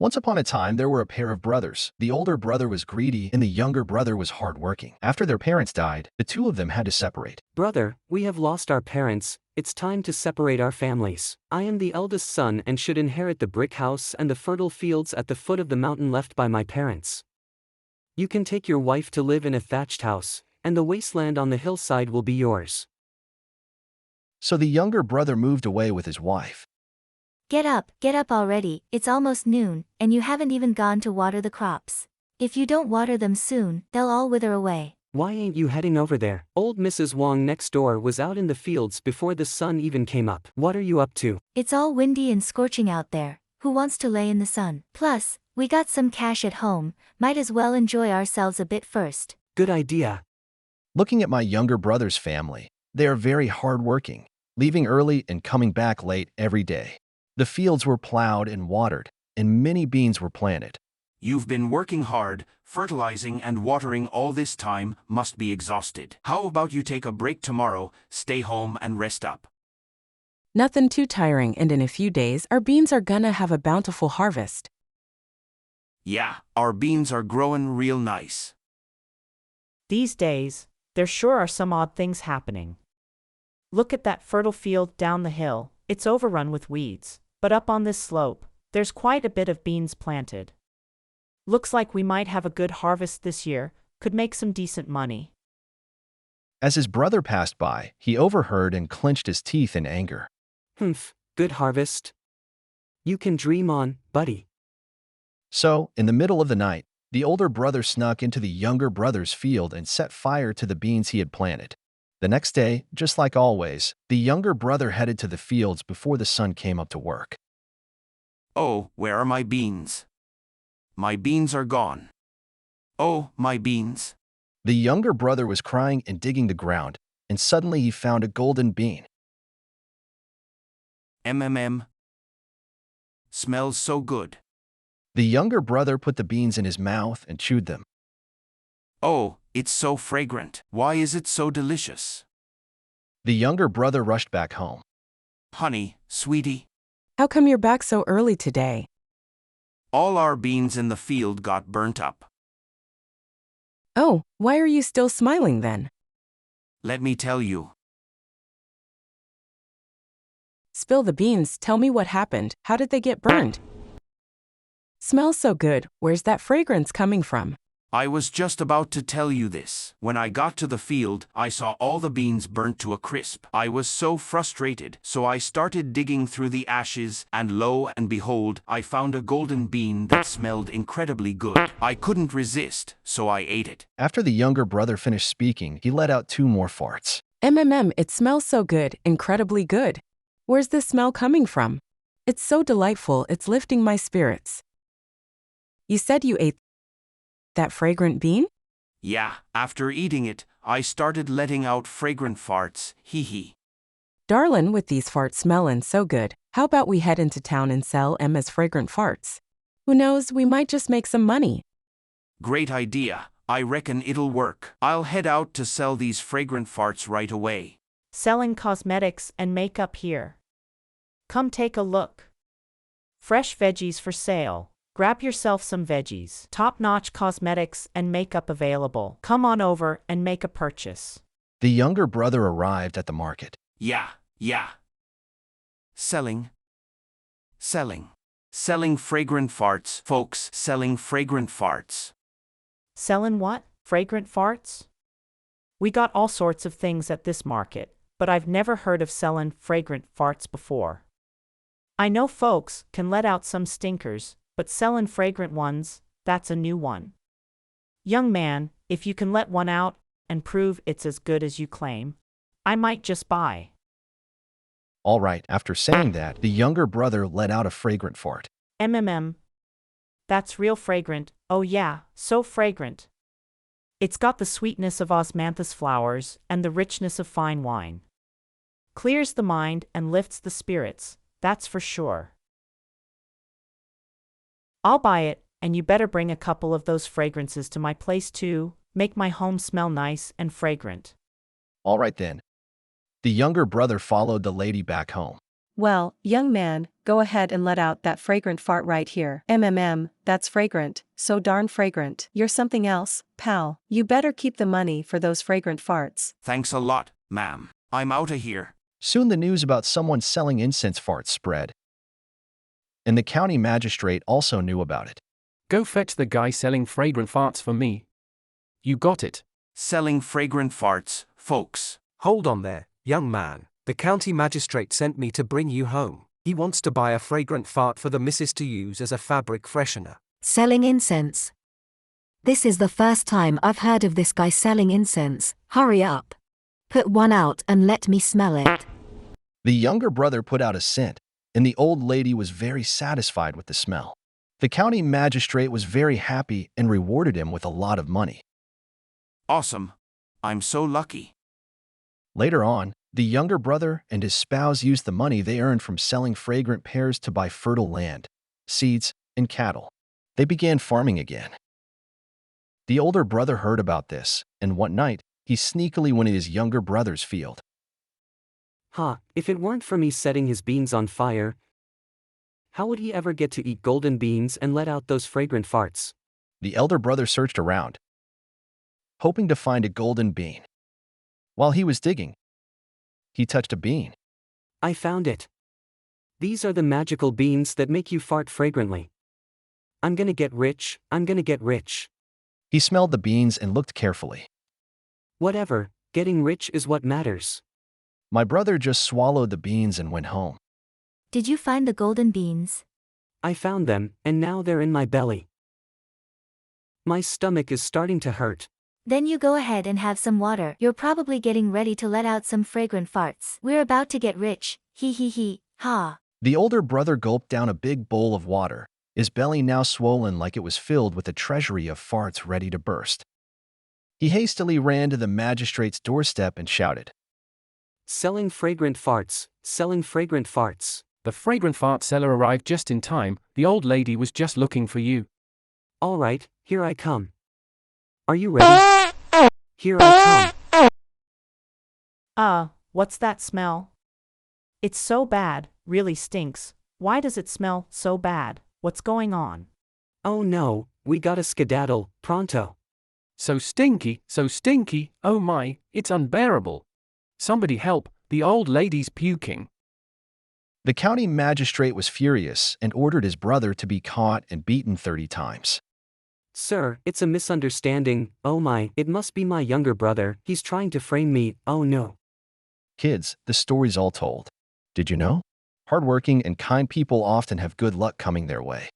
Once upon a time, there were a pair of brothers. The older brother was greedy and the younger brother was hardworking. After their parents died, the two of them had to separate. Brother, we have lost our parents. It's time to separate our families. I am the eldest son and should inherit the brick house and the fertile fields at the foot of the mountain left by my parents. You can take your wife to live in a thatched house, and the wasteland on the hillside will be yours. So the younger brother moved away with his wife. Get up already, it's almost noon, and you haven't even gone to water the crops. If you don't water them soon, they'll all wither away. Why ain't you heading over there? Old Mrs. Wong next door was out in the fields before the sun even came up. What are you up to? It's all windy and scorching out there. Who wants to lay in the sun? Plus, we got some cash at home, might as well enjoy ourselves a bit first. Good idea. Looking at my younger brother's family, they are very hardworking, leaving early and coming back late every day. The fields were plowed and watered, and many beans were planted. You've been working hard, fertilizing and watering all this time, must be exhausted. How about you take a break tomorrow, stay home and rest up? Nothing too tiring, and in a few days our beans are gonna have a bountiful harvest. Yeah, our beans are growing real nice. These days, there sure are some odd things happening. Look at that fertile field down the hill, it's overrun with weeds, but up on this slope, there's quite a bit of beans planted. Looks like we might have a good harvest this year, could make some decent money. As his brother passed by, he overheard and clenched his teeth in anger. Humph, good harvest. You can dream on, buddy. So, in the middle of the night, the older brother snuck into the younger brother's field and set fire to the beans he had planted. The next day, just like always, the younger brother headed to the fields before the sun came up to work. Oh, where are my beans? My beans are gone. Oh, my beans. The younger brother was crying and digging the ground, and suddenly he found a golden bean. MMM. Smells so good. The younger brother put the beans in his mouth and chewed them. Oh, it's so fragrant. Why is it so delicious? The younger brother rushed back home. Honey, sweetie. How come you're back so early today? All our beans in the field got burnt up. Oh, why are you still smiling then? Let me tell you. Spill the beans, tell me what happened. How did they get burned? Smells so good, where's that fragrance coming from? I was just about to tell you this. When I got to the field, I saw all the beans burnt to a crisp. I was so frustrated, so I started digging through the ashes, and lo and behold, I found a golden bean that smelled incredibly good. I couldn't resist, so I ate it. After the younger brother finished speaking, he let out 2 more farts. It smells so good, incredibly good. Where's this smell coming from? It's so delightful, it's lifting my spirits. You said you ate that fragrant bean? Yeah, after eating it, I started letting out fragrant farts, hee hee. Darlin', with these farts smellin' so good, how about we head into town and sell 'em as fragrant farts? Who knows, we might just make some money. Great idea. I reckon it'll work. I'll head out to sell these fragrant farts right away. Selling cosmetics and makeup here. Come take a look. Fresh veggies for sale. Grab yourself some veggies. Top-notch cosmetics and makeup available. Come on over and make a purchase. The younger brother arrived at the market. Yeah. Selling fragrant farts, folks, selling fragrant farts. Sellin' what? Fragrant farts? We got all sorts of things at this market, but I've never heard of sellin' fragrant farts before. I know folks can let out some stinkers, but sellin' fragrant ones, that's a new one. Young man, if you can let one out and prove it's as good as you claim, I might just buy. All right, after saying that, the younger brother let out a fragrant fart. That's real fragrant, oh yeah, so fragrant. It's got the sweetness of osmanthus flowers and the richness of fine wine. Clears the mind and lifts the spirits, that's for sure. I'll buy it, and you better bring a couple of those fragrances to my place too, make my home smell nice and fragrant. All right then. The younger brother followed the lady back home. Well, young man, go ahead and let out that fragrant fart right here. That's fragrant, so darn fragrant. You're something else, pal. You better keep the money for those fragrant farts. Thanks a lot, ma'am. I'm outta here. Soon the news about someone selling incense farts spread, and the county magistrate also knew about it. Go fetch the guy selling fragrant farts for me. You got it. Selling fragrant farts, folks. Hold on there, young man. The county magistrate sent me to bring you home. He wants to buy a fragrant fart for the missus to use as a fabric freshener. Selling incense. This is the first time I've heard of this guy selling incense. Hurry up. Put one out and let me smell it. The younger brother put out a scent, and the old lady was very satisfied with the smell. The county magistrate was very happy and rewarded him with a lot of money. Awesome. I'm so lucky. Later on, the younger brother and his spouse used the money they earned from selling fragrant pears to buy fertile land, seeds, and cattle. They began farming again. The older brother heard about this, and one night, he sneakily went in his younger brother's field. If it weren't for me setting his beans on fire, how would he ever get to eat golden beans and let out those fragrant farts? The elder brother searched around, hoping to find a golden bean. While he was digging, he touched a bean. I found it. These are the magical beans that make you fart fragrantly. I'm gonna get rich, I'm gonna get rich. He smelled the beans and looked carefully. Whatever, getting rich is what matters. My brother just swallowed the beans and went home. Did you find the golden beans? I found them, and now they're in my belly. My stomach is starting to hurt. Then you go ahead and have some water. You're probably getting ready to let out some fragrant farts. We're about to get rich. He, ha. The older brother gulped down a big bowl of water, his belly now swollen like it was filled with a treasury of farts ready to burst. He hastily ran to the magistrate's doorstep and shouted, Selling fragrant farts, selling fragrant farts. The fragrant fart seller arrived just in time. The old lady was just looking for you. All right, here I come. Are you ready? Here I come. What's that smell? It's so bad, really stinks. Why does it smell so bad? What's going on? Oh no, we gotta skedaddle, pronto. So stinky, oh my, it's unbearable. Somebody help, the old lady's puking. The county magistrate was furious and ordered his brother to be caught and beaten 30 times. Sir, it's a misunderstanding. Oh my, it must be my younger brother. He's trying to frame me. Oh no. Kids, the story's all told. Did you know? Hardworking and kind people often have good luck coming their way.